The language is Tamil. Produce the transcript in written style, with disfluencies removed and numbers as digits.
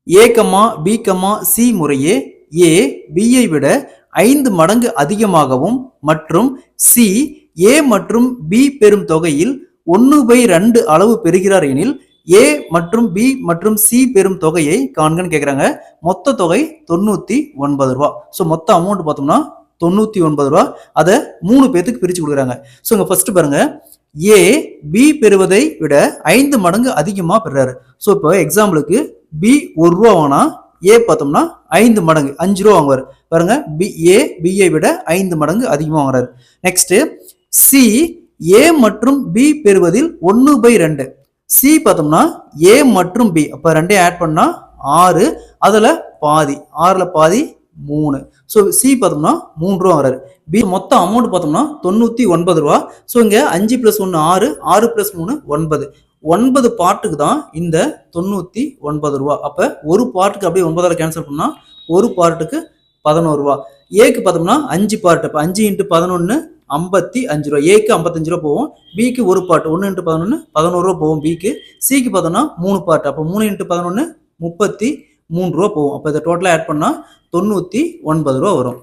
ஏ கமா பி கமா சி முறையே ஏ பியை விட 5 மடங்கு அதிகமாகவும் மற்றும் சி ஏ மற்றும் பி பெறும் தொகையில் 1/2 அளவு பெறுகிறார் எனில் ஏ மற்றும் பி மற்றும் சி பெறும் தொகையை காண்கன்னு கேட்குறாங்க. மொத்த தொகை 99 ரூபா. ஸோ மொத்த அமௌண்ட் பார்த்தோம்னா 99 ரூபா. அதை 3 பேத்துக்கு பிரித்து கொடுக்குறாங்க. ஸோ இங்கே ஃபர்ஸ்ட் பாருங்க, ஏ பி பெறுவதை விட 5 மடங்கு அதிகமாக பெறுறாரு. ஸோ இப்போ எக்ஸாம்பிளுக்கு பி 1 ரூபா வாங்கினா ஏ பார்த்தோம்னா 5 மடங்கு 5 ரூபா வாங்குவார். பாருங்க, ஏ பியை விட 5 மடங்கு அதிகமாக வாங்குறாரு. நெக்ஸ்ட் சி ஏ மற்றும் பி பெறுவதில் 1/2. சி பார்த்தோம்னா ஏ மற்றும் பி, அப்போ ரெண்டையும் ஆட் பண்ணா 6, அதில் பாதி 6ல் பாதி 3. ஸோ சி பார்த்தோம்னா 3 ரூபா வராரு. பி மொத்த அமௌண்ட் பார்த்தோம்னா 99 ரூபா. ஸோ இங்கே 5 + 1 6, 6 + 3 9. 9 பார்ட்டுக்கு தான் இந்த 99 ரூபா. அப்போ ஒரு பார்ட்டுக்கு அப்படியே 9ஆல் கேன்சல் பண்ணால் ஒரு பார்ட்டுக்கு 11 ரூபா. ஏக்கு பார்த்தோம்னா 5 பார்ட், அப்போ 5 × 11 55 ரூபா. ஏக்கு 55 ரூபா போகும். பிக்கு ஒரு பார்ட் 1 × 11 11 ரூபா போகும் பிக்கு. சிக்கு பார்த்தோம்னா 3 பார்ட், அப்போ 3 × 11 33 ரூபா போகும். அப்போ இதை டோட்டலாக ஆட் பண்ணால் 99 ரூபா வரும்.